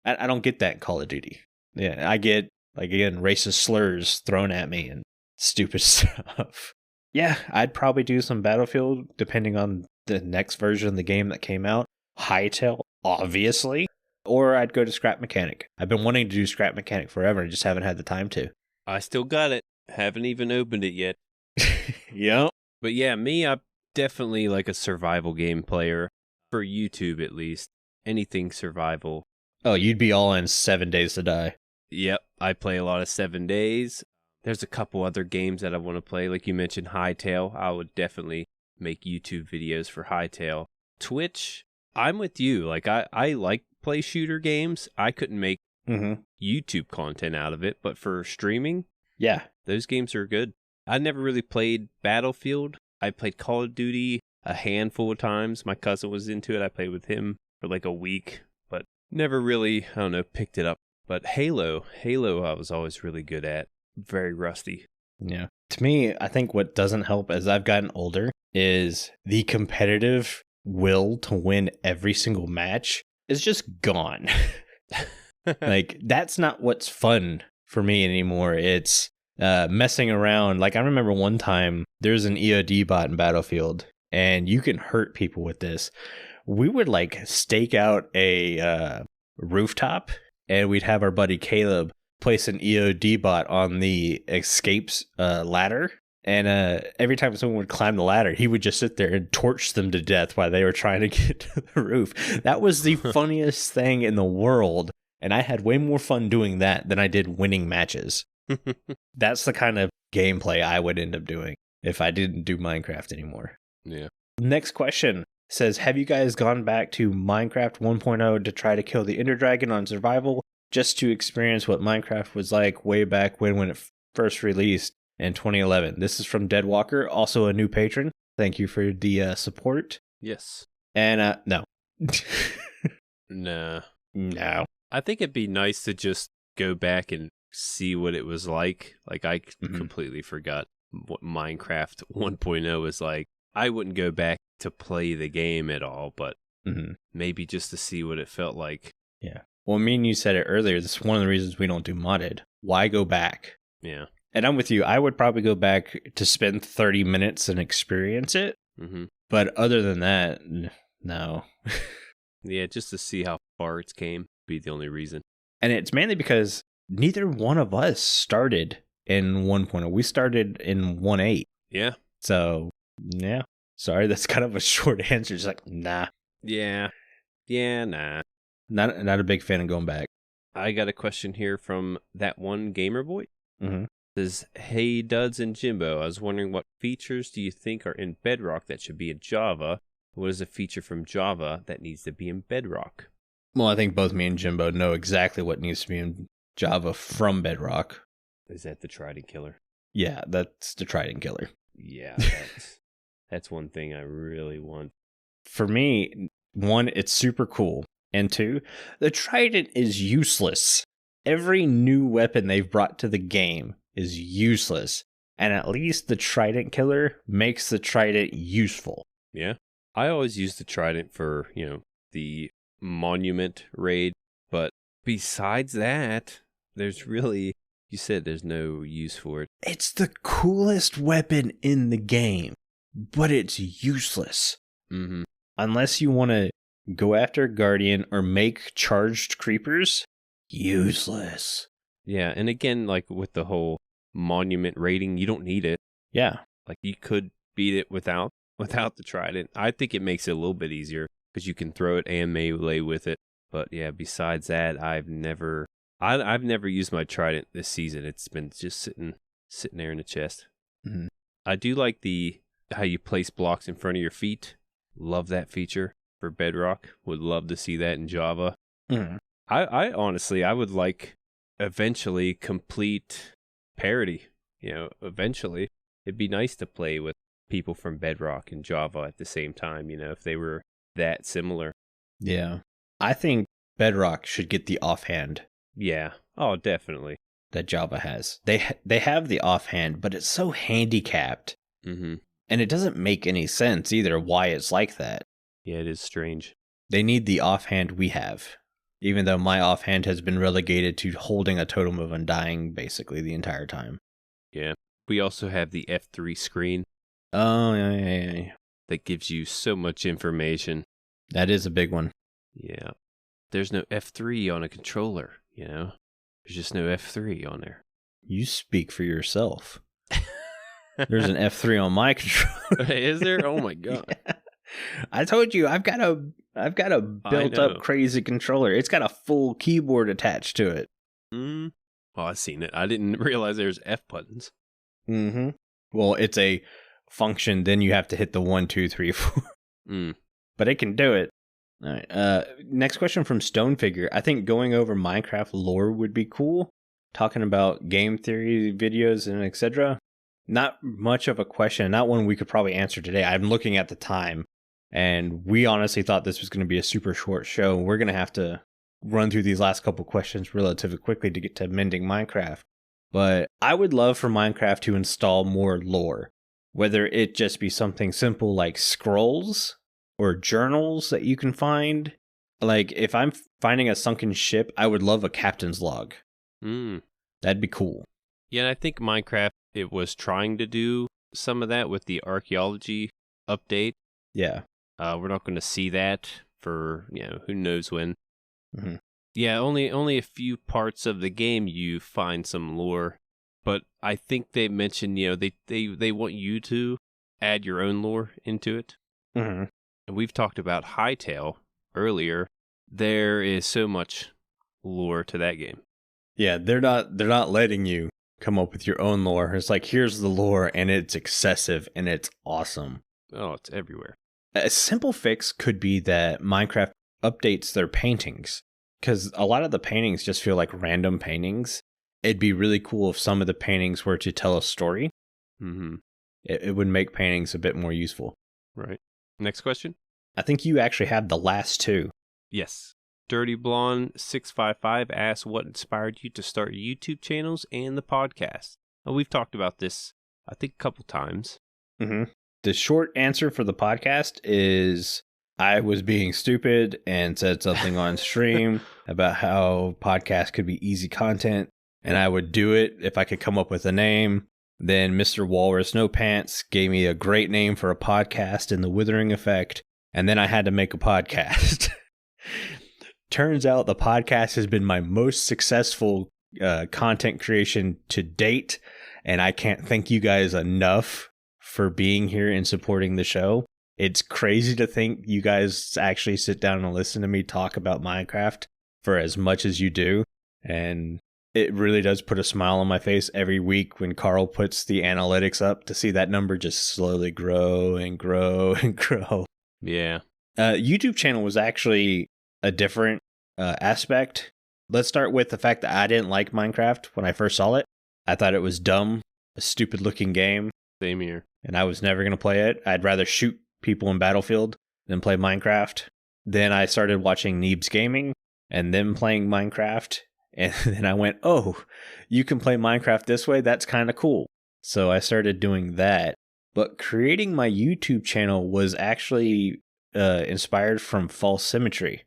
I don't get that in Call of Duty. Yeah, I get, like, again, racist slurs thrown at me and stupid stuff. Yeah, I'd probably do some Battlefield, depending on the next version of the game that came out. Hightail, obviously. or I'd go to Scrap Mechanic. I've been wanting to do Scrap Mechanic forever and just haven't had the time to. I still got it. Haven't even opened it yet. Yep. But yeah, me, I'm definitely like a survival game player. For YouTube, at least. Anything survival. Oh, you'd be all in 7 Days to Die. Yep, I play a lot of 7 Days. There's a couple other games that I want to play. Like you mentioned, Hightail. I would definitely make YouTube videos for Hightail. Twitch, I'm with you. Like, I like play shooter games. I couldn't make YouTube content out of it, but for streaming, yeah, those games are good. I never really played Battlefield. I played Call of Duty a handful of times. My cousin was into it. I played with him for like a week, but never really, I don't know, picked it up. But Halo I was always really good at. Very rusty. Yeah. To me, I think what doesn't help as I've gotten older is the competitive will to win every single match is just gone. Like, that's not what's fun for me anymore. It's messing around. Like, I remember one time there's an EOD bot in Battlefield, and you can hurt people with this. We would like stake out a rooftop, and we'd have our buddy Caleb place an EOD bot on the escapes ladder. And every time someone would climb the ladder, he would just sit there and torch them to death while they were trying to get to the roof. That was the funniest thing in the world. And I had way more fun doing that than I did winning matches. That's the kind of gameplay I would end up doing if I didn't do Minecraft anymore. Yeah. Next question says, have you guys gone back to Minecraft 1.0 to try to kill the Ender Dragon on survival just to experience what Minecraft was like way back when it first released in 2011? This is from DeadWalker, also a new patron. Thank you for the support. Yes. And no. Nah. No. I think it'd be nice to just go back and see what it was like. Like, I completely forgot what Minecraft 1.0 was like. I wouldn't go back to play the game at all, but maybe just to see what it felt like. Yeah. Well, me and you said it earlier. This is one of the reasons we don't do modded. Why go back? Yeah. And I'm with you. I would probably go back to spend 30 minutes and experience it. But other than that, no. Yeah, just to see how far it's came be the only reason. And it's mainly because neither one of us started in 1.0. We started in 1.8. Yeah. So, yeah. Sorry, that's kind of a short answer. Just like, nah. Yeah. Yeah, nah. Not a big fan of going back. I got a question here from that one gamer boy. Says, hey Duds and Jimbo, I was wondering what features do you think are in Bedrock that should be in Java? What is a feature from Java that needs to be in Bedrock? Well, I think both me and Jimbo know exactly what needs to be in Java from Bedrock. Is that the Trident Killer? Yeah, that's the Trident Killer. Yeah, that's one thing I really want. For me, one, it's super cool. And two, the Trident is useless. Every new weapon they've brought to the game is useless. And at least the Trident Killer makes the Trident useful. Yeah. I always use the Trident for, the Monument raid. But besides that, there's really, you said there's no use for it. It's the coolest weapon in the game, but it's useless. Unless you want to go after Guardian or make charged creepers, useless. Yeah, and again, like with the whole Monument raiding, you don't need it. Yeah. Like, you could beat it without the Trident. I think it makes it a little bit easier because you can throw it and melee with it. But yeah, besides that, I've never used my Trident this season. It's been just sitting there in the chest. I do like how you place blocks in front of your feet. Love that feature for Bedrock. Would love to see that in Java. I honestly, I would like eventually complete parity. Eventually, it'd be nice to play with people from Bedrock and Java at the same time, if they were that similar. Yeah. I think Bedrock should get the offhand. Yeah. Oh, definitely. That Java has. They have the offhand, but it's so handicapped. And it doesn't make any sense either why it's like that. Yeah, it is strange. They need the offhand we have. Even though my offhand has been relegated to holding a Totem of Undying basically the entire time. Yeah. We also have the F3 screen. Oh, yeah. That gives you so much information. That is a big one. Yeah. there's no F3 on a controller, you know? There's just no F3 on there. You speak for yourself. There's an F3 on my controller. Is there? Oh my god. Yeah. I told you I've got a built up crazy controller. It's got a full keyboard attached to it. Oh, I've seen it. I didn't realize there's F buttons. Mm-hmm. Well, it's a function, then you have to hit the 1, 2, 3, 4. But it can do it. All right. Next question from StoneFigure. I think going over Minecraft lore would be cool. Talking about game theory videos and etc. Not much of a question. Not one we could probably answer today. I'm looking at the time, and we honestly thought this was going to be a super short show. We're going to have to run through these last couple questions relatively quickly to get to mending Minecraft. But I would love for Minecraft to install more lore. Whether it just be something simple like scrolls or journals that you can find. Like, if I'm finding a sunken ship, I would love a captain's log. That'd be cool. Yeah, and I think Minecraft, it was trying to do some of that with the archaeology update. Yeah. We're not going to see that for, who knows when. Mm-hmm. Yeah, only a few parts of the game you find some lore. But I think they mentioned, they want you to add your own lore into it. Mm-hmm. And we've talked about Hightail earlier. There is so much lore to that game. Yeah, they're not letting you come up with your own lore. It's like, here's the lore, and it's excessive, and it's awesome. Oh, it's everywhere. A simple fix could be that Minecraft updates their paintings, because a lot of the paintings just feel like random paintings. It'd be really cool if some of the paintings were to tell a story. Mm-hmm. It would make paintings a bit more useful. Right. Next question. I think you actually have the last two. Yes. Dirty Blonde 655 asks what inspired you to start YouTube channels and the podcast. We've talked about this, I think, a couple times. Mm-hmm. The short answer for the podcast is I was being stupid and said something on stream about how podcasts could be easy content, and I would do it if I could come up with a name. Then Mr. Walrus No Pants gave me a great name for a podcast in the Withering effect, and then I had to make a podcast. Turns out the podcast has been my most successful content creation to date, and I can't thank you guys enough for being here and supporting the show. It's crazy to think you guys actually sit down and listen to me talk about Minecraft for as much as you do, and it really does put a smile on my face every week when Carl puts the analytics up to see that number just slowly grow and grow and grow. Yeah. YouTube channel was actually a different aspect. Let's start with the fact that I didn't like Minecraft when I first saw it. I thought it was dumb, a stupid looking game. Same here. And I was never going to play it. I'd rather shoot people in Battlefield than play Minecraft. Then I started watching Neebs Gaming and then playing Minecraft. And then I went, oh, you can play Minecraft this way? That's kind of cool. So I started doing that. But creating my YouTube channel was actually inspired from False Symmetry.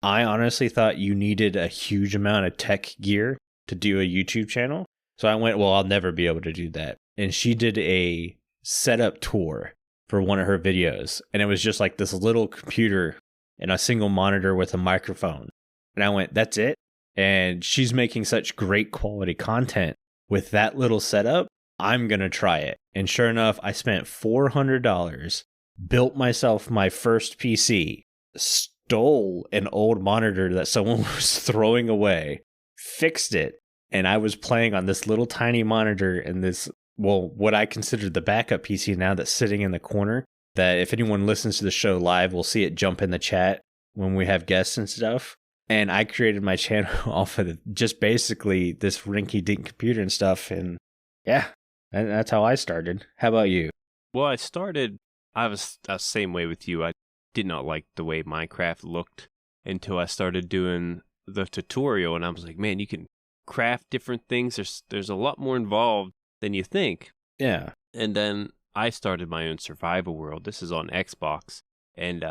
I honestly thought you needed a huge amount of tech gear to do a YouTube channel. So I went, well, I'll never be able to do that. And she did a setup tour for one of her videos. And it was just like this little computer and a single monitor with a microphone. And I went, that's it? And she's making such great quality content with that little setup. I'm going to try it. And sure enough, I spent $400, built myself my first PC, stole an old monitor that someone was throwing away, fixed it, and I was playing on this little tiny monitor and this, well, what I consider the backup PC now that's sitting in the corner, that if anyone listens to the show live, we'll see it jump in the chat when we have guests and stuff. And I created my channel off of just basically this rinky-dink computer and stuff. And yeah, that's how I started. How about you? Well, I was the same way with you. I did not like the way Minecraft looked until I started doing the tutorial. And I was like, man, you can craft different things. There's a lot more involved than you think. Yeah. And then I started my own survival world. This is on Xbox. And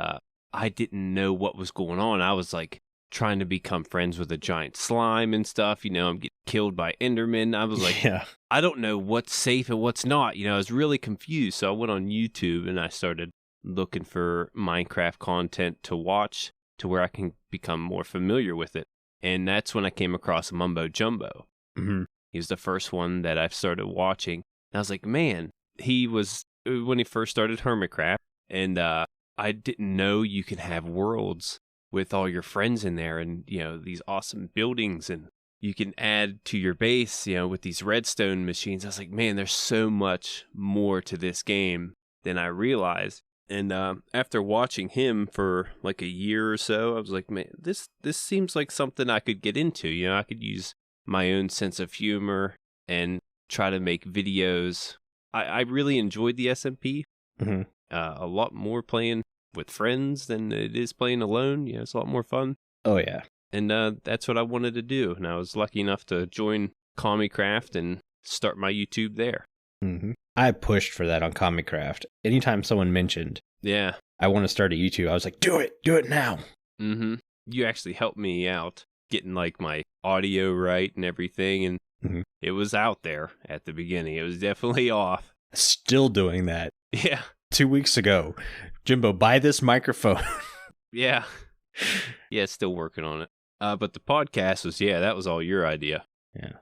I didn't know what was going on. I was like, trying to become friends with a giant slime and stuff. I'm getting killed by Endermen. I was like, yeah. I don't know what's safe and what's not. I was really confused. So I went on YouTube and I started looking for Minecraft content to watch to where I can become more familiar with it. And that's when I came across Mumbo Jumbo. Mm-hmm. He was the first one that I've started watching. And I was like, man, he was when he first started Hermitcraft. And I didn't know you can have worlds with all your friends in there and, these awesome buildings. And you can add to your base, with these redstone machines. I was like, man, there's so much more to this game than I realized. And after watching him for like a year or so, I was like, man, this seems like something I could get into. I could use my own sense of humor and try to make videos. I really enjoyed the SMP. Mm-hmm. A lot more playing with friends than it is playing alone. It's a lot more fun. Oh, yeah. And that's what I wanted to do. And I was lucky enough to join Commicraft and start my YouTube there. Mm-hmm. I pushed for that on Commicraft. Anytime someone mentioned, yeah, I want to start a YouTube, I was like, do it now. Mm-hmm. You actually helped me out getting like my audio right and everything. And It was out there at the beginning. It was definitely off. Still doing that. Yeah. 2 weeks ago, Jimbo, buy this microphone. Yeah. Yeah, still working on it. But the podcast was, that was all your idea. Yeah.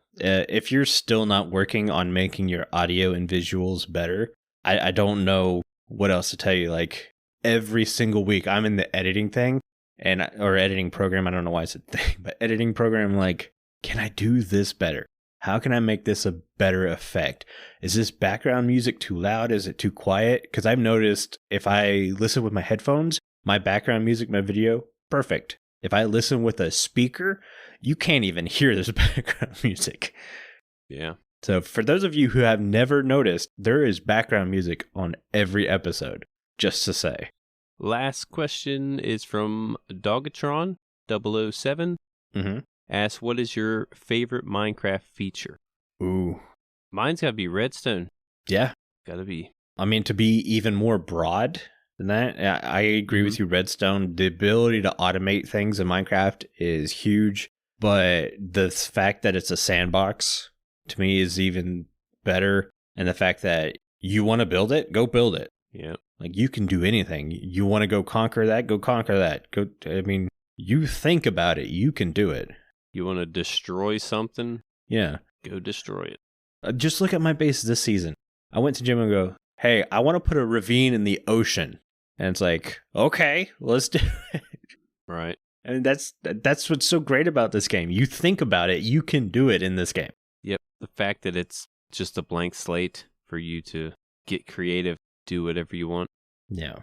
If you're still not working on making your audio and visuals better, I don't know what else to tell you. Like every single week I'm in the editing thing or editing program. I don't know why it's a thing, but editing program, like, can I do this better? How can I make this a better effect? Is this background music too loud? Is it too quiet? Because I've noticed if I listen with my headphones, my background music, my video, perfect. If I listen with a speaker, you can't even hear this background music. Yeah. So for those of you who have never noticed, there is background music on every episode, just to say. Last question is from Dogatron007. Mm-hmm. Asks, what is your favorite Minecraft feature? Ooh. Mine's got to be redstone. Yeah. Got to be. I mean, to be even more broad than that, I agree with you, redstone. The ability to automate things in Minecraft is huge, but the fact that it's a sandbox, to me, is even better. And the fact that you want to build it, go build it. Yeah. Like, you can do anything. You want to go conquer that. You think about it, you can do it. You want to destroy something? Yeah. Go destroy it. Just look at my base this season. I went to Jim and go, hey, I want to put a ravine in the ocean. And it's like, okay, let's do it. Right. And that's what's so great about this game. You think about it, you can do it in this game. Yep. The fact that it's just a blank slate for you to get creative, do whatever you want. Yeah.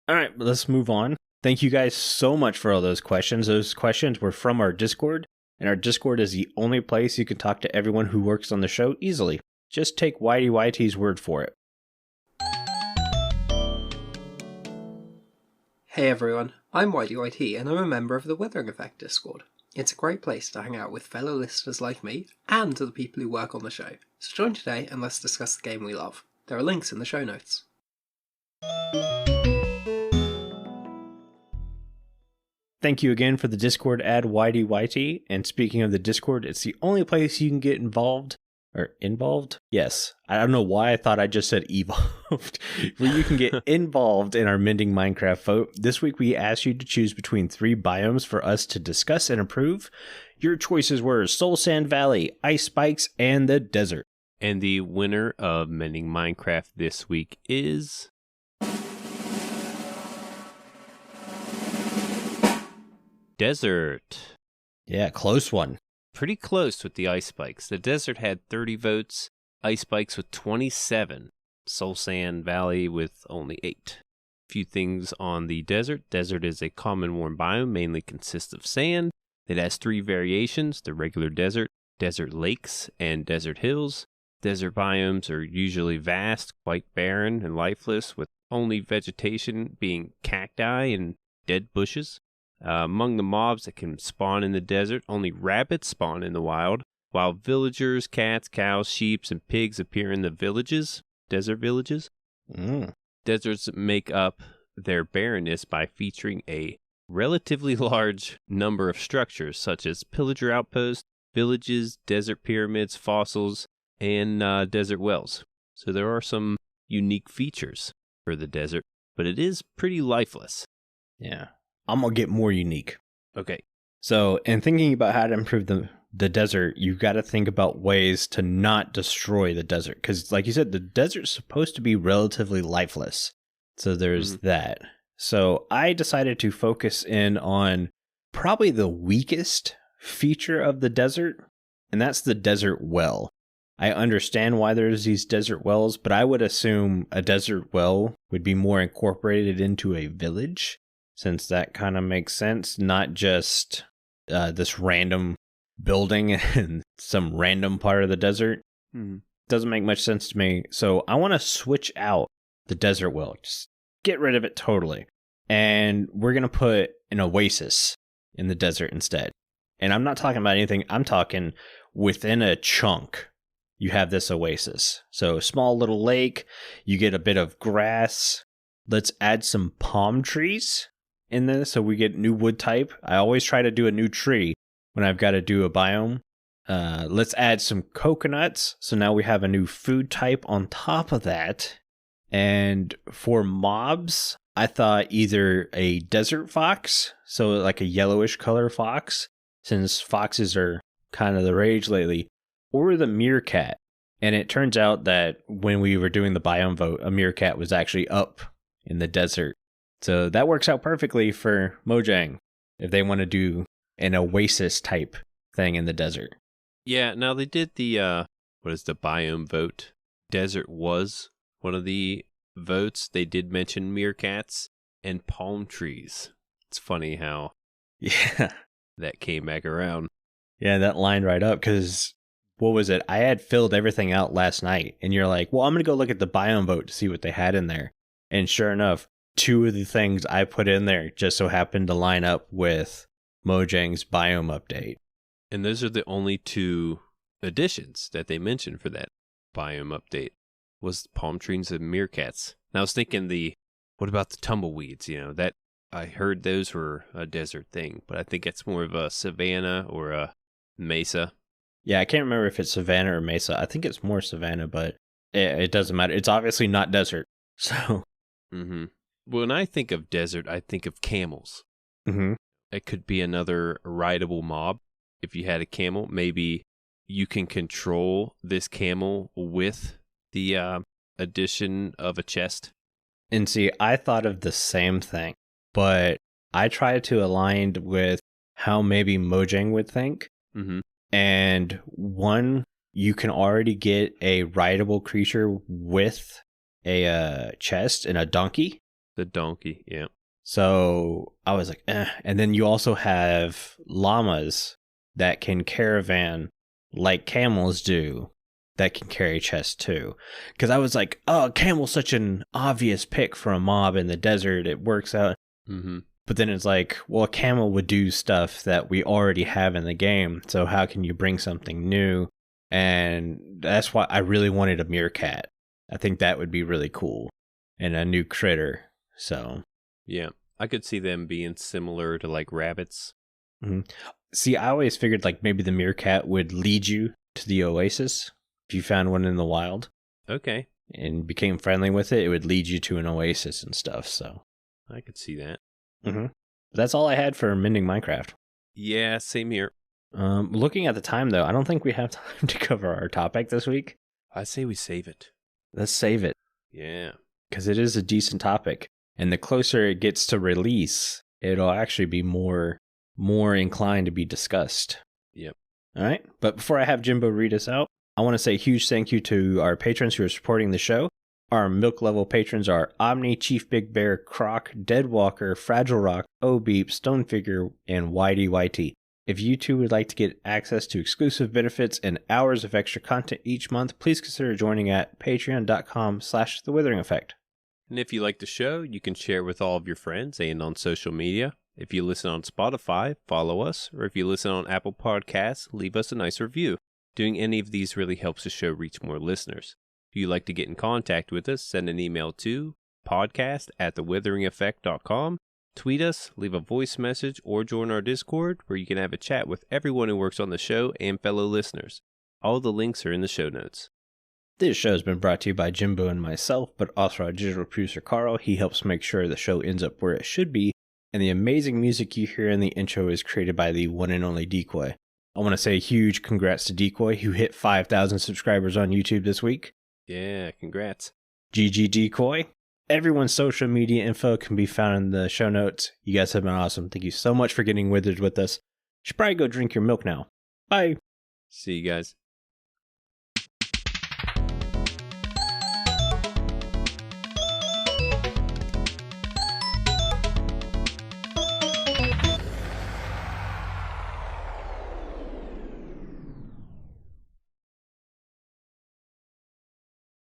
All right, let's move on. Thank you guys so much for all those questions. Those questions were from our Discord, and our Discord is the only place you can talk to everyone who works on the show easily. Just take YDYT's word for it. Hey everyone, I'm YDYT and I'm a member of the Withering Effect Discord. It's a great place to hang out with fellow listeners like me and to the people who work on the show. So join today and let's discuss the game we love. There are links in the show notes. Thank you again for the Discord ad, YDYT. And speaking of the Discord, it's the only place you can get involved. Or involved? Yes. I don't know why I thought I just said evolved. Where you can get involved in our Mending Minecraft vote. This week we asked you to choose between 3 biomes for us to discuss and approve. Your choices were Soul Sand Valley, Ice Spikes, and the Desert. And the winner of Mending Minecraft this week is... Desert. Yeah, close one. Pretty close with the Ice Spikes. The Desert had 30 votes, Ice Spikes with 27, Soul Sand Valley with only 8. Few things on the Desert. Desert is a common warm biome, mainly consists of sand. It has 3 variations, the regular desert, desert lakes, and desert hills. Desert biomes are usually vast, quite barren and lifeless, with only vegetation being cacti and dead bushes. Among the mobs that can spawn in the desert, only rabbits spawn in the wild, while villagers, cats, cows, sheep, and pigs appear in the villages, desert villages. Deserts make up their barrenness by featuring a relatively large number of structures, such as pillager outposts, villages, desert pyramids, fossils, and desert wells. So there are some unique features for the desert, but it is pretty lifeless. Yeah. I'm going to get more unique. Okay. So, in thinking about how to improve the desert, you've got to think about ways to not destroy the desert. Because, like you said, the desert's supposed to be relatively lifeless. So, there's that. So, I decided to focus in on probably the weakest feature of the desert, and that's the desert well. I understand why there's these desert wells, but I would assume a desert well would be more incorporated into a village, since that kind of makes sense, not just this random building in some random part of the desert. Doesn't make much sense to me. So I want to switch out the desert well. Just get rid of it totally. And we're going to put an oasis in the desert instead. And I'm not talking about anything. I'm talking within a chunk. You have this oasis. So small little lake, you get a bit of grass. Let's add some palm trees in there so we get new wood type. I always try to do a new tree when I've got to do a biome. Let's add some coconuts. So now we have a new food type on top of that. And for mobs, I thought either a desert fox, so like a yellowish color fox, since foxes are kind of the rage lately, or the meerkat. And it turns out that when we were doing the biome vote, a meerkat was actually up in the desert. So that works out perfectly for Mojang if they want to do an oasis type thing in the desert. Yeah, now they did the, what is the biome vote? Desert was one of the votes. They did mention meerkats and palm trees. It's funny how that came back around. Yeah, that lined right up because, what was it? I had filled everything out last night, and you're like, well, I'm going to go look at the biome vote to see what they had in there. And sure enough, 2 of the things I put in there just so happened to line up with Mojang's biome update. And those are the only 2 additions that they mentioned for that biome update, was palm trees and meerkats. And I was thinking what about the tumbleweeds? That I heard those were a desert thing, but I think it's more of a savanna or a mesa. Yeah, I can't remember if it's savanna or mesa. I think it's more savanna, but it doesn't matter. It's obviously not desert. So. When I think of desert, I think of camels. It could be another rideable mob. If you had a camel, maybe you can control this camel with the addition of a chest. And see, I thought of the same thing, but I tried to align with how maybe Mojang would think. And one, you can already get a rideable creature with a chest and a donkey. The donkey, yeah. So I was like, And then you also have llamas that can caravan like camels do, that can carry chests too. Because I was like, oh, camel's such an obvious pick for a mob in the desert. It works out. But then it's like, well, a camel would do stuff that we already have in the game. So how can you bring something new? And that's why I really wanted a meerkat. I think that would be really cool. And a new critter. So. Yeah, I could see them being similar to like rabbits. See, I always figured like maybe the meerkat would lead you to the oasis. If you found one in the wild. Okay. And became friendly with it, it would lead you to an oasis and stuff. So. I could see that. That's all I had for Mending Minecraft. Yeah, same here. Looking at the time, though, I don't think we have time to cover our topic this week. I say we save it. Let's save it. Yeah. Because it is a decent topic. And the closer it gets to release, it'll actually be more inclined to be discussed. Yep. All right. But before I have Jimbo read us out, I want to say a huge thank you to our patrons who are supporting the show. Our milk level patrons are Aubni, ChiefBigBear, Crock, DeadWalker, FragileRock, ohbeep, StoneFigure, and YDYT. If you too would like to get access to exclusive benefits and hours of extra content each month, please consider joining at patreon.com/The Withering Effect. And if you like the show, you can share with all of your friends and on social media. If you listen on Spotify, follow us. Or if you listen on Apple Podcasts, leave us a nice review. Doing any of these really helps the show reach more listeners. If you'd like to get in contact with us, send an email to podcast@thewitheringeffect.com. Tweet us, leave a voice message, or join our Discord where you can have a chat with everyone who works on the show and fellow listeners. All the links are in the show notes. This show has been brought to you by Jimbo and myself, but also our digital producer Carl. He helps make sure the show ends up where it should be. and the amazing music you hear in the intro is created by the one and only Decoy. I want to say a huge congrats to Decoy, who hit 5,000 subscribers on YouTube this week. Yeah, congrats. GG Decoy. Everyone's social media info can be found in the show notes. You guys have been awesome. Thank you so much for getting withered with us. You should probably go drink your milk now. Bye. See you guys.